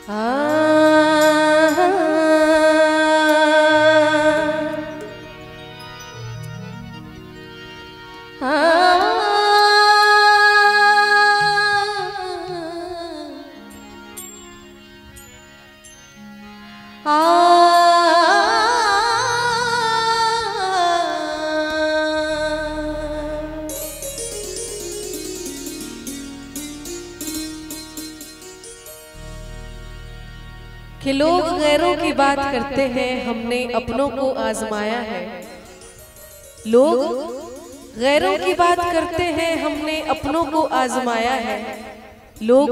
कि लोग गैरों की बात करते हैं, हमने अपनों को आजमाया है। लोग गैरों की बात करते हैं, हमने अपनों को आजमाया है। लोग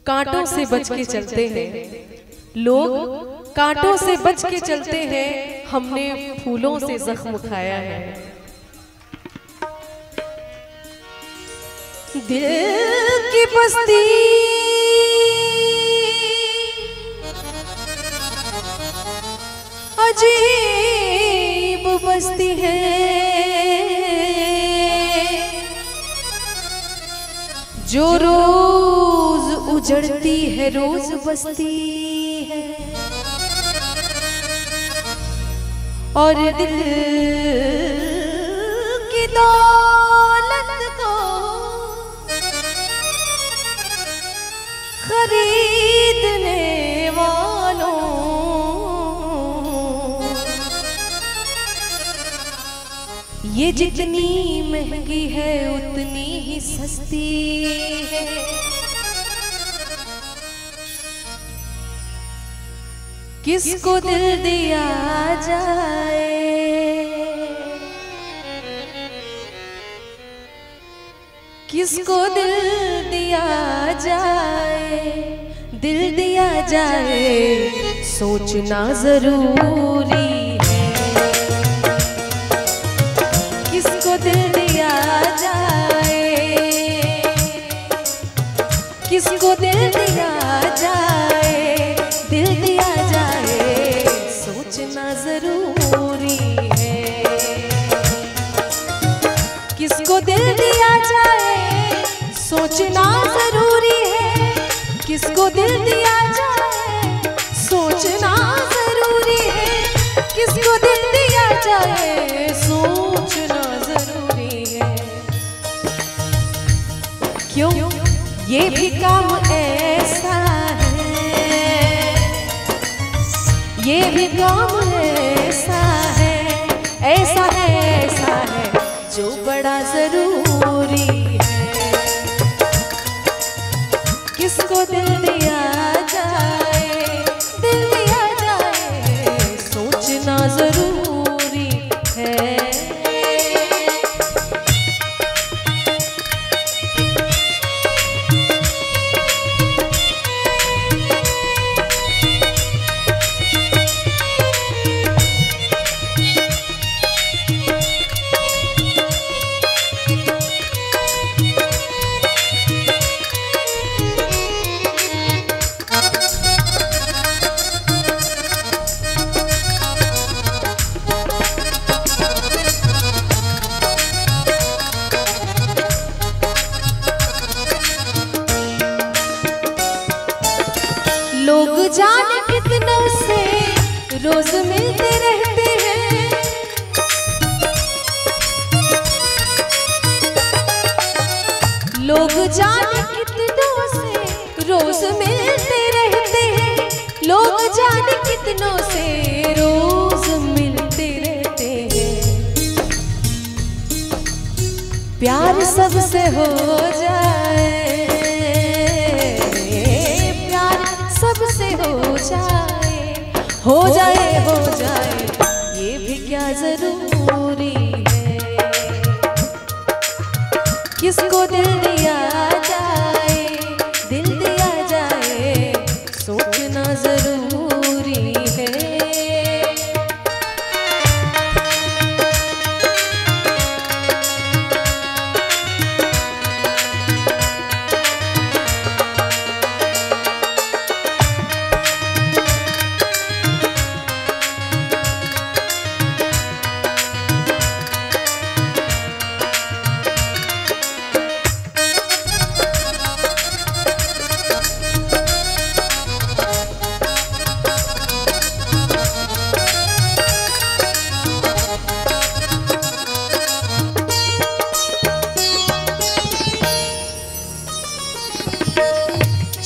कांटों से बच के चलते हैं, लोग कांटों से बच के चलते हैं, हमने फूलों से जख्म खाया है। दिल की बस्ती अजीब बस्ती है, जो रोज उजड़ती है, रोज बसती है। और दिल की दौलत को खरीदने वालों ये जितनी महंगी है उतनी ही सस्ती है। किसको दिल दिया जाए, किसको दिल दिया जाए, दिल दिया जाए सोचना जरूरी है। किसको दिल दिया जाए, किसको दिल दिया जाए, दिल दिया जाए सोचना जरूरी है। किसको दिल दिया जाए सोचना जरूरी है। किसको दिल दिया जाए सोचना जरूरी है। किसको दिल दिया जाए सोचना जरूरी है। क्यों ये भी काम ऐसा है, ये भी काम ऐसा है, ऐसा है, ऐसा है जो बड़ा जरूरी है। किसको दिल दिया जाए, दिल दिया जाए सोचना जरूरी है। लोग जाने कितनों से रोज मिलते रहते हैं। लोग जाने कितनों से रोज मिलते रहते हैं। लोग जाने कितनों से रोज मिलते रहते हैं। प्यार सबसे हो जाए, सबसे हो जाए, हो जाए, हो जाए ये भी क्या जरूरी है। किसको दिल दिया जाए, दिल दिया जाए सोचना जरूरी है।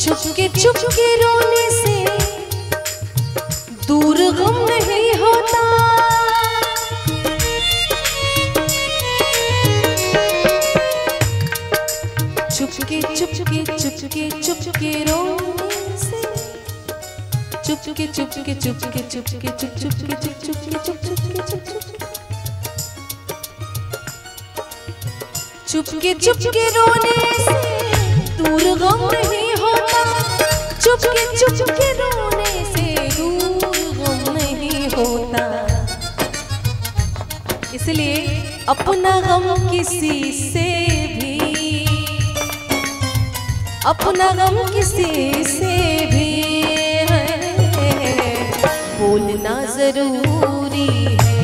चुपके रोने से दूर गम नहीं होता। चुपके रोने से चुपके रोने से दूर गम नहीं होता। चुपके रोने से दूर गम नहीं होता। इसलिए अपना गम किसी से भी, अपना गम किसी से भी बोलना जरूरी है।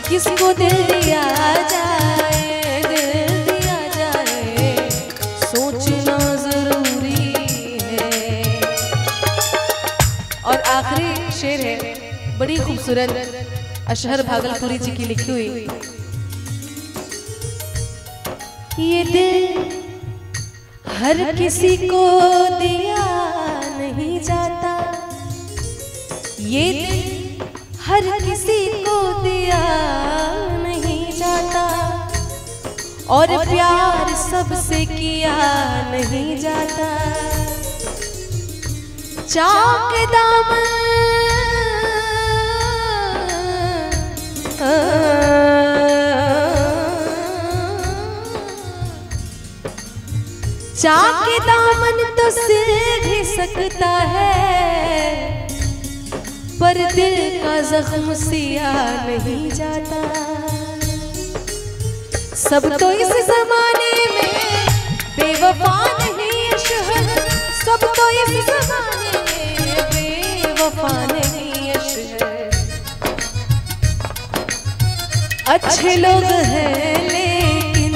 किसको दिल दिया जाए, दिल दिया जाए, सोचना जरूरी है। और आखिरी शेर है, बड़ी खूबसूरत, अशहर भागलपुरी जी की लिखी हुई। ये दिल हर किसी को दिया नहीं जाता। ये दिल हर किसी को दिया नहीं जाता। और प्यार सबसे किया नहीं जाता। चाक दामन चाके दामन तो सिर घिसकता है, पर दिल का जख्म सिया नहीं जाता। सब तो इस जमाने में बेवफा नहीं अशहर, सब तो इस जमाने में बेवफा नहीं अशहर। अच्छे लोग हैं लेकिन,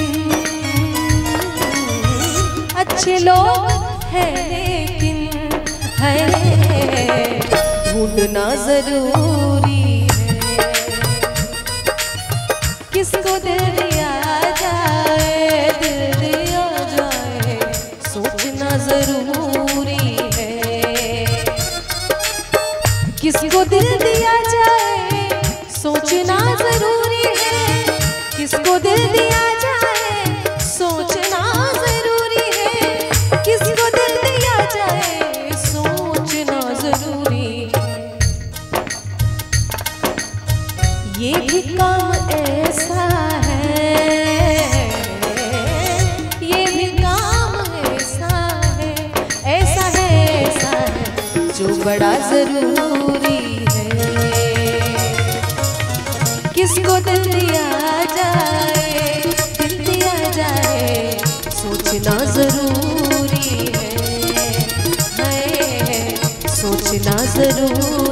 अच्छे लोग हैं लेकिन है ढूंढना जरूरी है। किसको दिल दिया जाए, दिल दिया जाए, सोचना जरूरी है। किसको दिल दिया जाए, सोचना जरूरी है। किसको दिल दिया जाए, सोचना जरूरी है। किसको दिल दिया जाए, सोचना जरूरी है। ये भी काम ऐसा है, ये भी काम ऐसा है, ऐसा है, ऐसा है जो बड़ा जरूरी है। किसको दिल दिया जाए, दिल दिया जाए, सोचना जरूरी है, सोचना जरूरी।